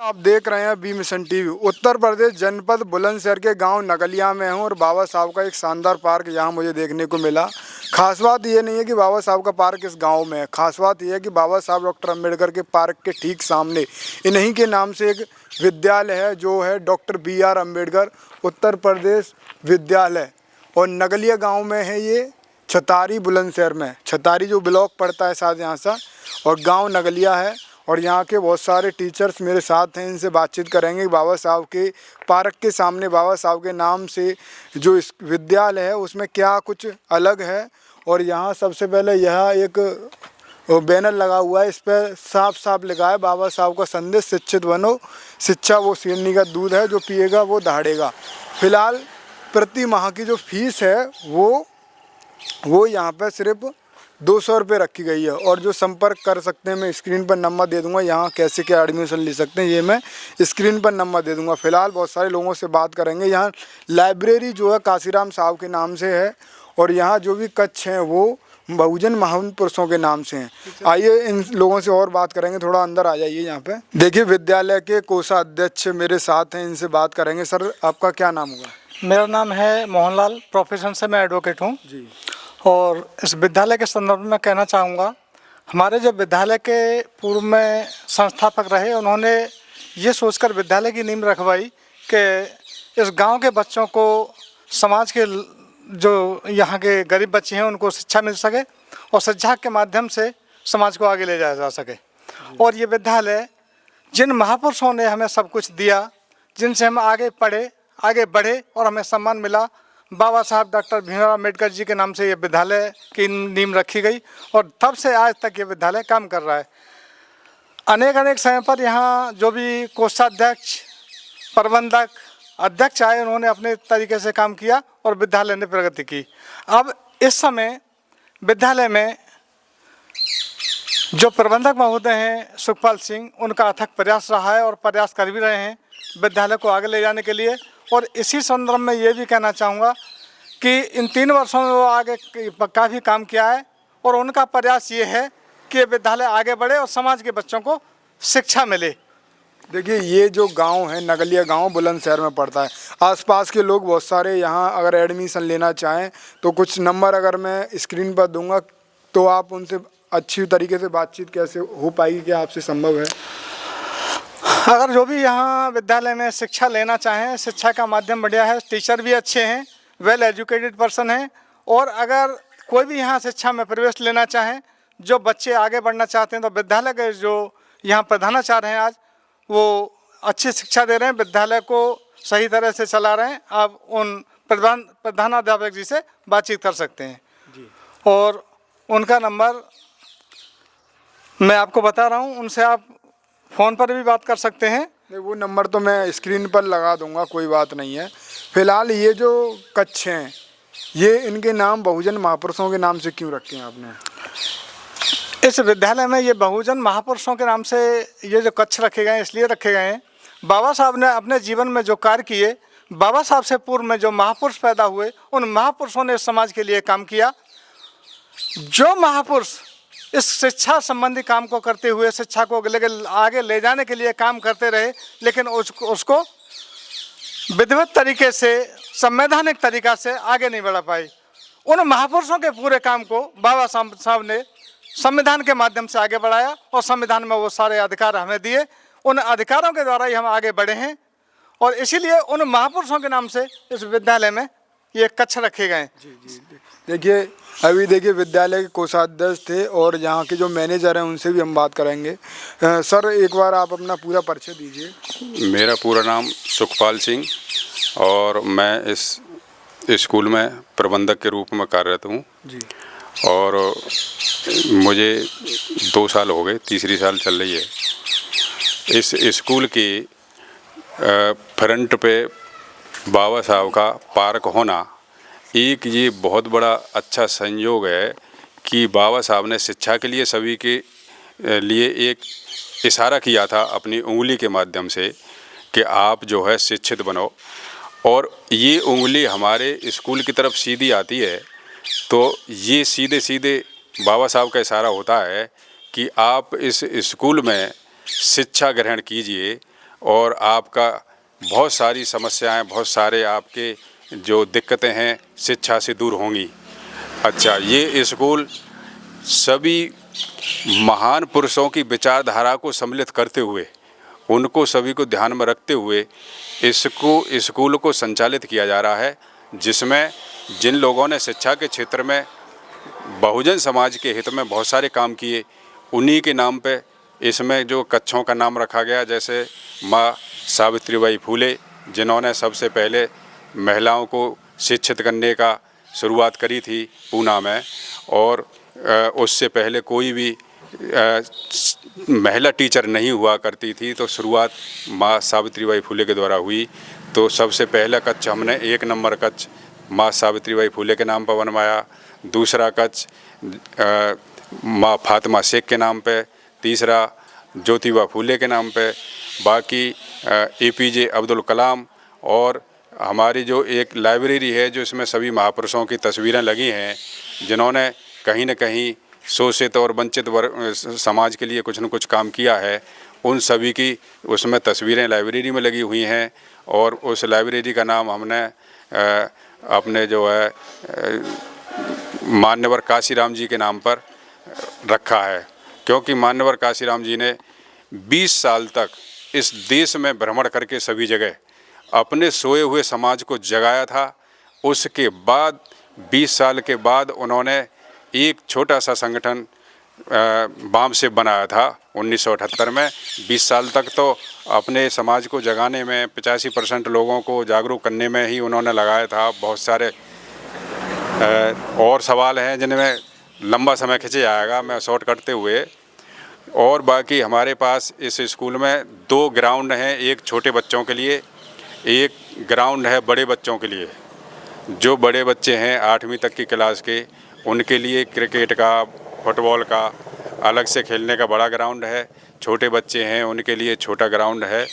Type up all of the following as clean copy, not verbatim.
आप देख रहे हैं B mission TV. Uttar Pradesh जनपद बुलंदशहर के गांव नगलिया में हूं और बाबा साहब का एक शानदार पार्क यहाँ मुझे देखने को मिला। खास बात ये नहीं है कि बाबा साहब का पार्क इस गांव में है, खास बात यह है कि बाबा साहब डॉक्टर अंबेडकर के पार्क के ठीक सामने इन्हीं के नाम से एक विद्यालय है, जो है डॉक्टर BR अम्बेडकर उत्तर प्रदेश विद्यालय। और नगलिया गाँव में है ये, छतारी बुलंदशहर में। छतारी जो ब्लॉक पड़ता है शायद यहाँ से, और गाँव नगलिया है। और यहाँ के बहुत सारे टीचर्स मेरे साथ हैं, इनसे बातचीत करेंगे। बाबा साहब के पार्क के सामने बाबा साहब के नाम से जो इस विद्यालय है उसमें क्या कुछ अलग है। और यहाँ सबसे पहले यह एक बैनर लगा हुआ है, इस पर साफ साफ लिखा है बाबा साहब का संदेश, शिक्षित बनो, शिक्षा वो शेरनी का दूध है, जो पिएगा वो दहाड़ेगा। फिलहाल प्रति माह की जो फीस है वो यहाँ पर सिर्फ 200 रुपये रखी गई है। और जो संपर्क कर सकते हैं, मैं स्क्रीन पर नंबर दे दूंगा, यहाँ कैसे क्या एडमिशन ले सकते हैं ये मैं स्क्रीन पर नंबर दे दूंगा। फिलहाल बहुत सारे लोगों से बात करेंगे। यहाँ लाइब्रेरी जो है काशीराम साहब के नाम से है, और यहाँ जो भी कक्ष हैं वो बहुजन महापुरुषों के नाम से हैं। आइए इन लोगों से और बात करेंगे, थोड़ा अंदर आ जाइए। यहाँ पे देखिए विद्यालय के कोषाध्यक्ष मेरे साथ हैं, इनसे बात करेंगे। सर आपका क्या नाम होगा? मेरा नाम है मोहनलाल, प्रोफेशन से मैं एडवोकेट हूँ जी। और इस विद्यालय के संदर्भ में कहना चाहूँगा, हमारे जो विद्यालय के पूर्व में संस्थापक रहे, उन्होंने ये सोचकर विद्यालय की नींव रखवाई कि इस गांव के बच्चों को, समाज के जो यहाँ के गरीब बच्चे हैं उनको शिक्षा मिल सके और शिक्षा के माध्यम से समाज को आगे ले जाया जा सके। और ये विद्यालय जिन महापुरुषों ने हमें सब कुछ दिया, जिनसे हम आगे पढ़े, आगे बढ़े और हमें सम्मान मिला, बाबा साहब डॉक्टर भीमराव अम्बेडकर जी के नाम से ये विद्यालय की नींव रखी गई और तब से आज तक ये विद्यालय काम कर रहा है। अनेक समय पर यहाँ जो भी कोषाध्यक्ष, प्रबंधक, अध्यक्ष आए, उन्होंने अपने तरीके से काम किया और विद्यालय ने प्रगति की। अब इस समय विद्यालय में जो प्रबंधक महोदय हैं सुखपाल सिंह, उनका अथक प्रयास रहा है और प्रयास कर भी रहे हैं विद्यालय को आगे ले जाने के लिए। और इसी संदर्भ में ये भी कहना चाहूँगा कि इन 3 वर्षों में वो आगे काफ़ी काम किया है और उनका प्रयास ये है कि विद्यालय आगे बढ़े और समाज के बच्चों को शिक्षा मिले। देखिए ये जो गांव है नगलिया गांव बुलंदशहर में पड़ता है। आसपास के लोग बहुत सारे यहाँ अगर एडमिशन लेना चाहें तो कुछ नंबर अगर मैं स्क्रीन पर दूंगा तो आप उनसे अच्छी तरीके से बातचीत कैसे हो पाएगी, क्या आपसे संभव है? अगर जो भी यहाँ विद्यालय में शिक्षा लेना चाहें, शिक्षा का माध्यम बढ़िया है, टीचर भी अच्छे हैं, वेल एजुकेटेड पर्सन हैं, और अगर कोई भी यहाँ शिक्षा में प्रवेश लेना चाहें, जो बच्चे आगे बढ़ना चाहते हैं, तो विद्यालय के जो यहाँ प्रधानाचार्य हैं आज, वो अच्छी शिक्षा दे रहे हैं, विद्यालय को सही तरह से चला रहे हैं। आप उन प्रधानाध्यापक जी से बातचीत कर सकते हैं जी। और उनका नंबर मैं आपको बता रहा हूँ, उनसे आप फ़ोन पर भी बात कर सकते हैं। नहीं, वो नंबर तो मैं स्क्रीन पर लगा दूंगा, कोई बात नहीं है। फिलहाल ये जो कक्ष हैं ये इनके नाम बहुजन महापुरुषों के नाम से क्यों रखे हैं आपने? इस विद्यालय में ये बहुजन महापुरुषों के नाम से ये जो कक्ष रखे गए हैं इसलिए रखे गए हैं, बाबा साहब ने अपने जीवन में जो कार्य किए, बाबा साहब से पूर्व में जो महापुरुष पैदा हुए, उन महापुरुषों ने समाज के लिए काम किया। जो महापुरुष इस शिक्षा संबंधी काम को करते हुए शिक्षा को आगे ले जाने के लिए काम करते रहे, लेकिन उसको विधिवत तरीके से, संवैधानिक तरीका से आगे नहीं बढ़ा पाई, उन महापुरुषों के पूरे काम को बाबा साहब ने संविधान के माध्यम से आगे बढ़ाया और संविधान में वो सारे अधिकार हमें दिए। उन अधिकारों के द्वारा ही हम आगे बढ़े हैं और इसीलिए उन महापुरुषों के नाम से इस विद्यालय में ये कक्ष रखे गए। जी। देखिए अभी देखिए विद्यालय के कोषाध्यक्ष थे और यहाँ के जो मैनेजर हैं उनसे भी हम बात करेंगे। सर एक बार आप अपना पूरा परिचय दीजिए। मेरा पूरा नाम सुखपाल सिंह और मैं इस स्कूल में प्रबंधक के रूप में कार्यरत हूँ जी। और मुझे 2 साल हो गए, तीसरी साल चल रही है। इस स्कूल की फ्रंट पे बाबा साहब का पार्क होना एक ये बहुत बड़ा अच्छा संयोग है कि बाबा साहब ने शिक्षा के लिए सभी के लिए एक इशारा किया था अपनी उंगली के माध्यम से कि आप जो है शिक्षित बनो, और ये उंगली हमारे स्कूल की तरफ सीधी आती है तो ये सीधे सीधे बाबा साहब का इशारा होता है कि आप इस स्कूल में शिक्षा ग्रहण कीजिए और आपका बहुत सारी समस्याएं, बहुत सारे आपके जो दिक्कतें हैं शिक्षा से दूर होंगी। अच्छा, ये स्कूल सभी महान पुरुषों की विचारधारा को सम्मिलित करते हुए, उनको सभी को ध्यान में रखते हुए स्कूल को संचालित किया जा रहा है, जिसमें जिन लोगों ने शिक्षा के क्षेत्र में बहुजन समाज के हित में बहुत सारे काम किए, उन्हीं के नाम पे इसमें जो कक्षों का नाम रखा गया, जैसे माँ सावित्रीबाई फूले, जिन्होंने सबसे पहले महिलाओं को शिक्षित करने का शुरुआत करी थी पूना में, और उससे पहले कोई भी महिला टीचर नहीं हुआ करती थी, तो शुरुआत माँ सावित्रीबाई फूले के द्वारा हुई। तो सबसे पहला कक्ष हमने 1 नंबर कक्ष माँ सावित्रीबाई फूले के नाम पर बनवाया, दूसरा कक्ष माँ फातिमा शेख के नाम पे, तीसरा ज्योतिबा फूले के नाम पे, बाकी APJ अब्दुल कलाम, और हमारी जो एक लाइब्रेरी है जो इसमें सभी महापुरुषों की तस्वीरें लगी हैं, जिन्होंने कहीं न कहीं शोषित और वंचित वर्ग समाज के लिए कुछ न कुछ काम किया है, उन सभी की उसमें तस्वीरें लाइब्रेरी में लगी हुई हैं। और उस लाइब्रेरी का नाम हमने अपने जो है मान्यवर काशीराम जी के नाम पर रखा है, क्योंकि मान्यवर काशीराम जी ने 20 साल तक इस देश में भ्रमण करके सभी जगह अपने सोए हुए समाज को जगाया था। उसके बाद 20 साल के बाद उन्होंने एक छोटा सा संगठन बाम से बनाया था 1978 में। 20 साल तक तो अपने समाज को जगाने में 85% लोगों को जागरूक करने में ही उन्होंने लगाया था। बहुत सारे और सवाल हैं जिनमें लंबा समय खींचे जाएगा, मैं शॉर्ट करते हुए। और बाकी हमारे पास इस स्कूल में 2 ग्राउंड हैं, एक छोटे बच्चों के लिए, एक ग्राउंड है बड़े बच्चों के लिए। जो बड़े बच्चे हैं 8वीं तक की क्लास के, उनके लिए क्रिकेट का, फुटबॉल का अलग से खेलने का बड़ा ग्राउंड है। छोटे बच्चे हैं उनके लिए छोटा ग्राउंड है,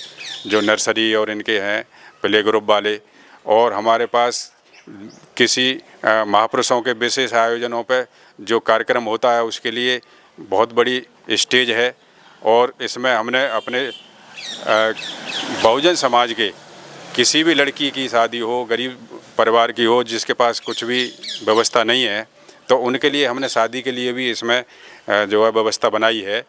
जो नर्सरी और इनके हैं प्ले ग्रुप वाले। और हमारे पास किसी महापुरुषों के विशेष आयोजनों पे जो कार्यक्रम होता है उसके लिए बहुत बड़ी स्टेज है। और इसमें हमने अपने बहुजन समाज के किसी भी लड़की की शादी हो, गरीब परिवार की हो, जिसके पास कुछ भी व्यवस्था नहीं है, तो उनके लिए हमने शादी के लिए भी इसमें जो है व्यवस्था बनाई है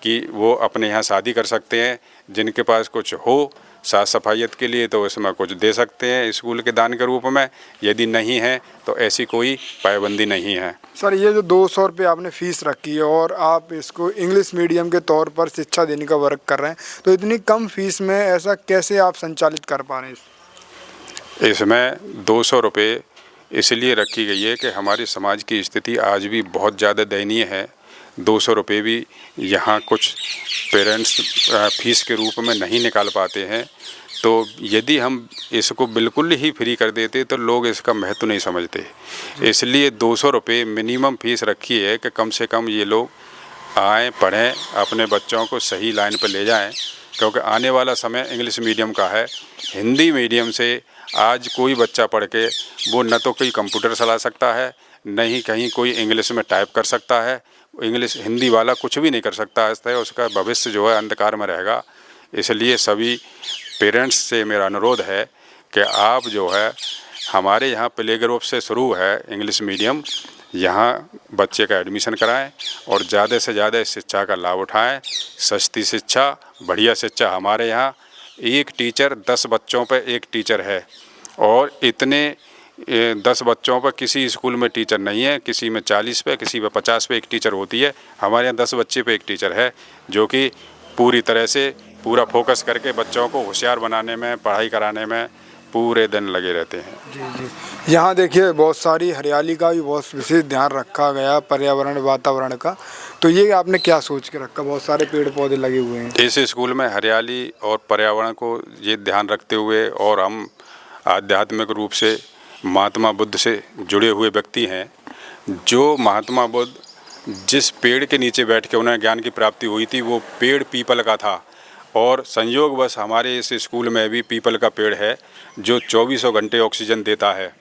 कि वो अपने यहाँ शादी कर सकते हैं। जिनके पास कुछ हो साफ़ सफाइयत के लिए तो इसमें कुछ दे सकते हैं स्कूल के दान के रूप में, यदि नहीं है तो ऐसी कोई पाबंदी नहीं है। सर, ये जो 200 रुपये आपने फ़ीस रखी है और आप इसको इंग्लिश मीडियम के तौर पर शिक्षा देने का वर्क कर रहे हैं, तो इतनी कम फीस में ऐसा कैसे आप संचालित कर पा रहे हैं? इसमें 200 रुपये इसलिए रखी गई है कि हमारे समाज की स्थिति आज भी बहुत ज़्यादा दयनीय है। 200 रुपये भी यहाँ कुछ पेरेंट्स फीस के रूप में नहीं निकाल पाते हैं। तो यदि हम इसको बिल्कुल ही फ्री कर देते तो लोग इसका महत्व नहीं समझते। इसलिए 200 रुपये मिनिमम फीस रखी है कि कम से कम ये लोग आएँ, पढ़ें, अपने बच्चों को सही लाइन पर ले जाएं, क्योंकि आने वाला समय इंग्लिश मीडियम का है। हिंदी मीडियम से आज कोई बच्चा पढ़ के वो न तो कोई कंप्यूटर चला सकता है, न ही कहीं कोई इंग्लिश में टाइप कर सकता है। इंग्लिश हिंदी वाला कुछ भी नहीं कर सकता है, उसका भविष्य जो है अंधकार में रहेगा। इसलिए सभी पेरेंट्स से मेरा अनुरोध है कि आप जो है हमारे यहाँ प्ले ग्रुप से शुरू है इंग्लिश मीडियम, यहाँ बच्चे का एडमिशन कराएं और ज़्यादा से ज़्यादा इस शिक्षा का लाभ उठाएं। सस्ती शिक्षा, बढ़िया शिक्षा। हमारे यहाँ एक टीचर 10 बच्चों पर एक टीचर है, और इतने 10 बच्चों पर किसी स्कूल में टीचर नहीं है। किसी में 40 पे, किसी में 50 पे एक टीचर होती है। हमारे यहाँ 10 बच्चे पे एक टीचर है, जो कि पूरी तरह से पूरा फोकस करके बच्चों को होशियार बनाने में, पढ़ाई कराने में पूरे दिन लगे रहते हैं। जी। यहाँ देखिए बहुत सारी हरियाली का भी बहुत विशेष ध्यान रखा गया, पर्यावरण वातावरण का। तो ये आपने क्या सोच के रखा? बहुत सारे पेड़ पौधे लगे हुए हैं इस स्कूल में। हरियाली और पर्यावरण को ये ध्यान रखते हुए, और हम आध्यात्मिक रूप से महात्मा बुद्ध से जुड़े हुए व्यक्ति हैं। जो महात्मा बुद्ध जिस पेड़ के नीचे बैठ के उन्हें ज्ञान की प्राप्ति हुई थी, वो पेड़ पीपल का था। और संयोगवश हमारे इस स्कूल में भी पीपल का पेड़ है जो 24 घंटे ऑक्सीजन देता है।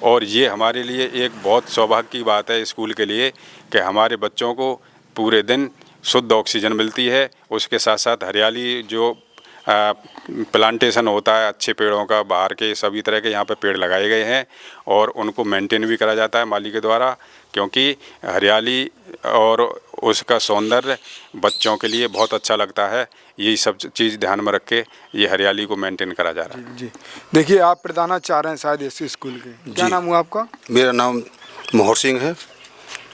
और ये हमारे लिए एक बहुत सौभाग्य की बात है स्कूल के लिए कि हमारे बच्चों को पूरे दिन शुद्ध ऑक्सीजन मिलती है। उसके साथ साथ हरियाली जो प्लांटेशन होता है अच्छे पेड़ों का, बाहर के सभी तरह के यहाँ पे पेड़ लगाए गए हैं और उनको मेंटेन भी करा जाता है माली के द्वारा, क्योंकि हरियाली और उसका सौंदर्य बच्चों के लिए बहुत अच्छा लगता है। यही सब चीज़ ध्यान में रख के ये हरियाली को मेंटेन करा जा रहा है। जी देखिए, आप प्रधानाचार्य हैं शायद इस स्कूल के, क्या नाम हुआ आपका? मेरा नाम मोहर सिंह है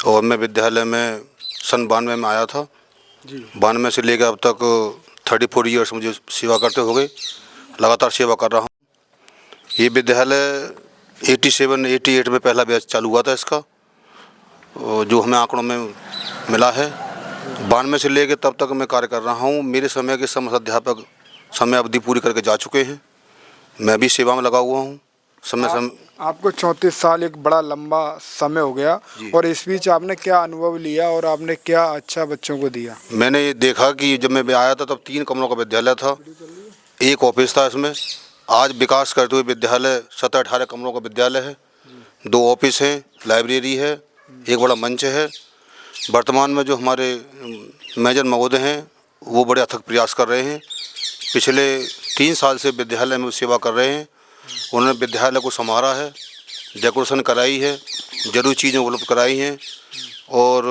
और मैं विद्यालय में सन 92 में आया था जी। 92 से लेकर अब तक 34 ईयर्स मुझे सेवा करते हो गए, लगातार सेवा कर रहा हूँ। ये विद्यालय 87-88 में पहला बैच चालू हुआ था इसका, जो हमें आंकड़ों में मिला है। 92 से लेकर तब तक मैं कार्य कर रहा हूँ। मेरे समय के समस्त अध्यापक समय अवधि पूरी करके जा चुके हैं, मैं भी सेवा में लगा हुआ हूँ। आपको 34 साल एक बड़ा लंबा समय हो गया, और इस बीच आपने क्या अनुभव लिया और आपने क्या अच्छा बच्चों को दिया? मैंने ये देखा कि जब मैं आया था तब 3 कमरों का विद्यालय था, एक ऑफिस था इसमें। आज विकास करते हुए विद्यालय 17-18 कमरों का विद्यालय है, 2 ऑफिस हैं, लाइब्रेरी है, एक बड़ा मंच है। वर्तमान में जो हमारे मेजर महोदय हैं वो बड़े अथक प्रयास कर रहे हैं, पिछले 3 साल से विद्यालय में सेवा कर रहे हैं। उन्होंने विद्यालय को संवारा है, डेकोरेशन कराई है, जरूरी चीज़ें उपलब्ध कराई हैं और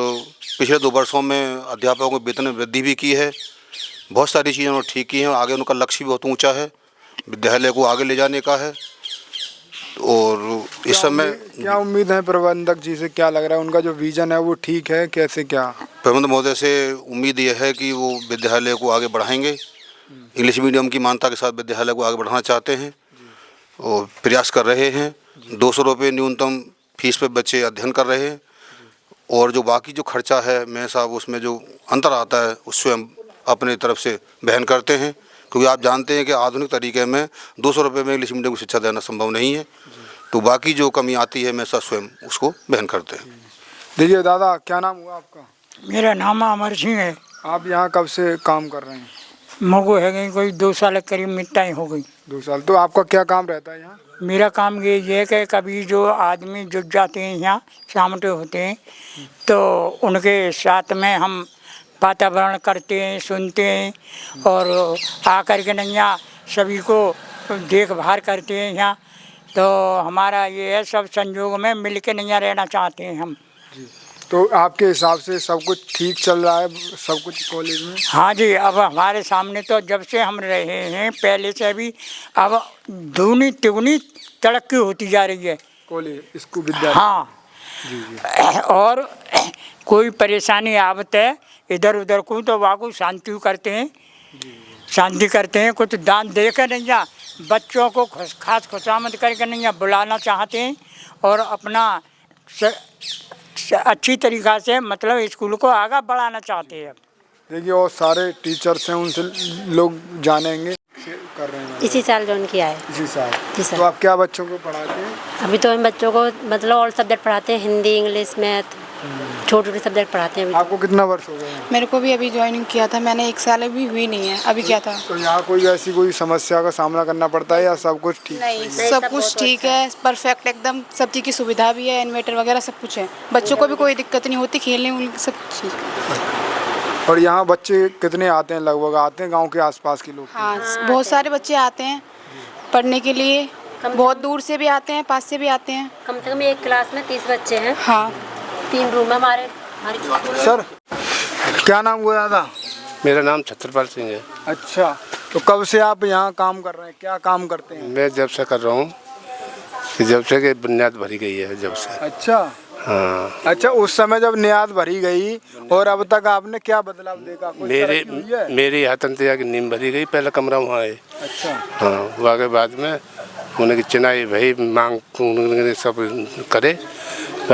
पिछले 2 वर्षों में अध्यापकों को वेतन में वृद्धि भी की है। बहुत सारी चीज़ें उन्होंने ठीक की हैं। आगे उनका लक्ष्य भी बहुत ऊंचा है, विद्यालय को आगे ले जाने का है। और इस समय क्या उम्मीद है प्रबंधक जी से, क्या लग रहा है उनका जो विजन है वो ठीक है? कैसे क्या प्रबंधक महोदय से उम्मीद यह है कि वो विद्यालय को आगे बढ़ाएंगे, इंग्लिश मीडियम की मान्यता के साथ विद्यालय को आगे बढ़ाना चाहते हैं और प्रयास कर रहे हैं। 200 रुपये न्यूनतम फीस पे बच्चे अध्ययन कर रहे हैं और जो बाकी जो खर्चा है मैं साहब उसमें जो अंतर आता है उससे हम अपने तरफ से वहन करते हैं, क्योंकि आप जानते हैं कि आधुनिक तरीके में 200 रुपये में इंग्लिश मीडियम की शिक्षा देना संभव नहीं है। तो बाकी जो कमी आती है मैं साहब स्वयं उसको वहन करते हैं। देखिए दादा, क्या नाम हुआ आपका? मेरा नाम अमर सिंह है। आप यहाँ कब से काम कर रहे हैं? मगो है गई कोई 2 साल के करीब मिट्टाई हो गई। 2 साल। तो आपका क्या काम रहता है यहाँ? मेरा काम ये है कि कभी जो आदमी जुट जाते हैं यहाँ सामटे होते हैं तो उनके साथ में हम वातावरण करते हैं, सुनते हैं और आकर के नैया सभी को देखभाल करते हैं यहाँ। तो हमारा ये है, सब संजोग में मिल के नैया रहना चाहते हैं हम। तो आपके हिसाब से सब कुछ ठीक चल रहा है सब कुछ कॉलेज में? हाँ जी, अब हमारे सामने तो जब से हम रहे हैं पहले से भी अब दूनी तिगुनी तरक्की होती जा रही है कॉलेज स्कूल विद्यालय। हाँ जी। और कोई परेशानी आवत है इधर उधर को तो वाकू शांति करते हैं, शांति करते हैं। कुछ दान दे कर नैया बच्चों को खास खुशामद करके नैया बुलाना चाहते हैं और अपना अच्छी तरीक़ा से मतलब स्कूल को आगे बढ़ाना चाहते हैं। देखिए, और सारे टीचर्स हैं उनसे लोग जानेंगे कर रहे हैं। इसी साल ज्वाइन किया है। इसी साल। जी सर। तो आप क्या बच्चों को पढ़ाते हैं? अभी तो हम बच्चों को मतलब ऑल सब्जेक्ट पढ़ाते हैं, हिंदी, इंग्लिश, मैथ, छोटे छोटे सब्जेक्ट पढ़ाते हैं। अभी आपको कितना वर्ष हो गए हैं? मेरे को भी अभी ज्वाइनिंग किया था मैंने, 1 साल भी हुई नहीं है अभी क्या था। तो यहाँ कोई ऐसी कोई समस्या का सामना करना पड़ता है या सब कुछ ठीक? नहीं, सब कुछ ठीक है, परफेक्ट एकदम। सब चीज़ की सुविधा भी है, इन्वर्टर वगैरह सब कुछ है, बच्चों को भी कोई दिक्कत नहीं होती, खेलने उनकी सब चीज़। और यहाँ बच्चे कितने आते हैं? लगभग आते हैं गांव के आसपास के लोग? हाँ, बहुत सारे बच्चे आते हैं पढ़ने के लिए, बहुत दूर से भी आते हैं, पास से भी आते हैं। कम से कम एक क्लास में 30 बच्चे हैं। हाँ, 3 रूम है हमारे। सर, क्या नाम हुआ दादा? मेरा नाम छत्रपाल सिंह है। अच्छा, तो कब से आप यहाँ काम कर रहे हैं? क्या काम करते हैं? मैं जब से कर रहा हूँ कि जब से कि बुनियाद भरी गई है जब से। अच्छा हाँ। अच्छा, उस समय जब नियाद भरी गई और अब तक आपने क्या बदलाव देखा? कुछ तरक्की हुई है? मेरी हतनतिया की नींद भरी गई, पहला कमरा वहाँ है। अच्छा। हाँ, वहाँ के बाद में उन्हें चिनाई भाई मांग सब करे,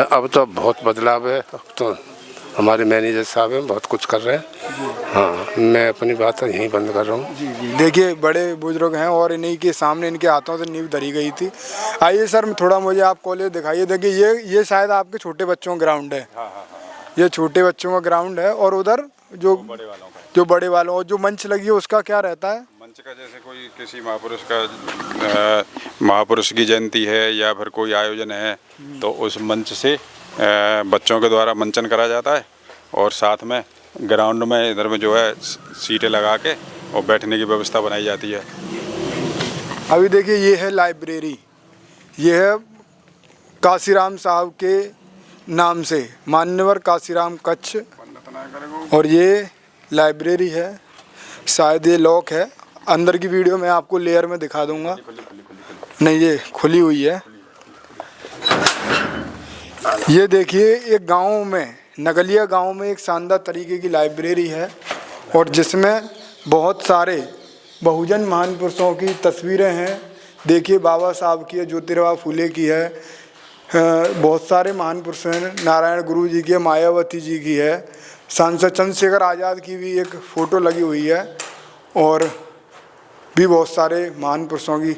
अब तो बहुत बदलाव है। अब तो हमारे मैनेजर साहब हैं, बहुत कुछ कर रहे हैं। हाँ, मैं अपनी बात यहीं बंद कर रहा हूँ। जी जी। देखिए, बड़े बुजुर्ग हैं और इन्हीं के सामने इनके हाथों से नींव धरी गई थी। आइए सर, थोड़ा मुझे आप कॉलेज दिखाइए। देखिए, ये शायद आपके छोटे बच्चों का ग्राउंड है। ये छोटे बच्चों का ग्राउंड है और उधर जो बड़े वालों और जो मंच लगी है उसका क्या रहता है? मंच का जैसे कोई किसी महापुरुष की जयंती है या फिर कोई आयोजन है तो उस मंच से बच्चों के द्वारा मंचन करा जाता है और साथ में ग्राउंड में इधर में जो है सीटें लगा के और बैठने की व्यवस्था बनाई जाती है। अभी देखिए ये है लाइब्रेरी, ये है काशीराम साहब के नाम से, मान्यवर काशीराम कच्छ, और ये लाइब्रेरी है। शायद ये लॉक है, अंदर की वीडियो मैं आपको लेयर में दिखा दूंगा। नहीं, ये खुली हुई है। ये देखिए एक गांव में, नगलिया गांव में एक शानदार तरीके की लाइब्रेरी है और जिसमें बहुत सारे बहुजन महान पुरुषों की तस्वीरें हैं। देखिए बाबा साहब की है, ज्योतिराव फूले की है, बहुत सारे महान पुरुष हैं, नारायण गुरु जी की है, मायावती जी की है, सांसद चंद्रशेखर आज़ाद की भी एक फ़ोटो लगी हुई है और भी बहुत सारे महान पुरुषों की,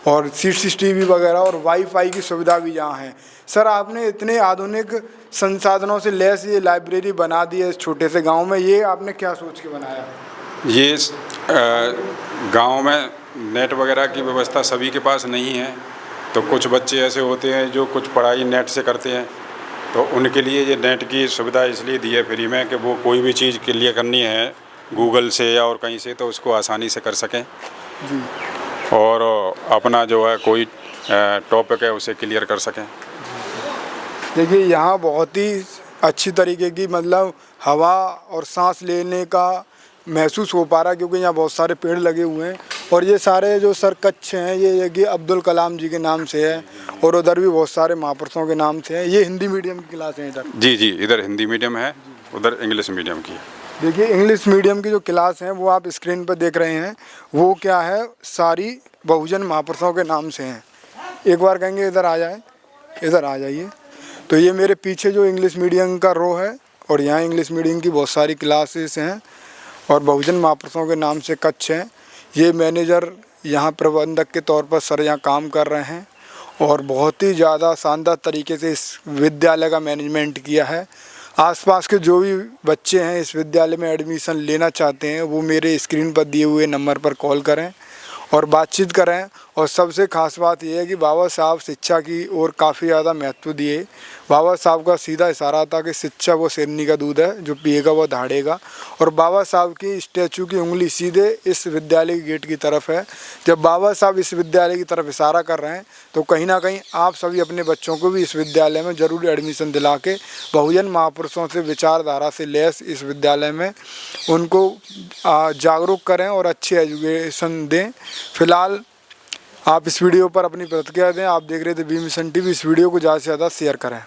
और CCTV वगैरह और वाईफाई की सुविधा भी यहाँ है। सर आपने इतने आधुनिक संसाधनों से लैस ये लाइब्रेरी बना दी है इस छोटे से गांव में, ये आपने क्या सोच के बनाया? ये गांव में नेट वगैरह की व्यवस्था सभी के पास नहीं है, तो कुछ बच्चे ऐसे होते हैं जो कुछ पढ़ाई नेट से करते हैं, तो उनके लिए ये नेट की सुविधा इसलिए दी है फ्री में कि वो कोई भी चीज़ के लिए करनी है गूगल से या और कहीं से तो उसको आसानी से कर सकें जी। और अपना जो है कोई टॉपिक है उसे क्लियर कर सकें। देखिए यहाँ बहुत ही अच्छी तरीके की मतलब हवा और सांस लेने का महसूस हो पा रहा है, क्योंकि यहाँ बहुत सारे पेड़ लगे हुए हैं और ये सारे जो सर कच्छ हैं ये अब्दुल कलाम जी के नाम से है और उधर भी बहुत सारे महापुरुषों के नाम से है। ये हिंदी मीडियम की क्लास है इधर? जी जी, इधर हिंदी मीडियम है, उधर इंग्लिश मीडियम की है। देखिए इंग्लिश मीडियम की जो क्लास हैं वो आप स्क्रीन पर देख रहे हैं, वो क्या है सारी बहुजन महापुरुषों के नाम से हैं। एक बार कहेंगे इधर आ जाए, इधर आ जाइए। तो ये मेरे पीछे जो इंग्लिश मीडियम का रो है और यहाँ इंग्लिश मीडियम की बहुत सारी क्लासेस हैं और बहुजन महापुरुषों के नाम से कच्छ हैं। ये मैनेजर यहाँ प्रबंधक के तौर पर सर यहाँ काम कर रहे हैं और बहुत ही ज़्यादा शानदार तरीके से इस विद्यालय का मैनेजमेंट किया है। आसपास के जो भी बच्चे हैं इस विद्यालय में एडमिशन लेना चाहते हैं वो मेरे स्क्रीन पर दिए हुए नंबर पर कॉल करें और बातचीत करें। और सबसे ख़ास बात यह है कि बाबा साहब शिक्षा की ओर काफ़ी ज़्यादा महत्व दिए। बाबा साहब का सीधा इशारा था कि शिक्षा वो शेरनी का दूध है, जो पिएगा वो दहाड़ेगा। और बाबा साहब की स्टैचू की उंगली सीधे इस विद्यालय के गेट की तरफ है। जब बाबा साहब इस विद्यालय की तरफ इशारा कर रहे हैं तो कहीं ना कहीं आप सभी अपने बच्चों को भी इस विद्यालय में ज़रूर एडमिशन दिला के बहुजन महापुरुषों से विचारधारा से लैस इस विद्यालय में उनको जागरूक करें और अच्छी एजुकेशन दें। फिलहाल आप इस वीडियो पर अपनी प्रतिक्रिया दें। आप देख रहे थे बी मिशन TV। इस वीडियो को ज़्यादा से ज़्यादा शेयर करें।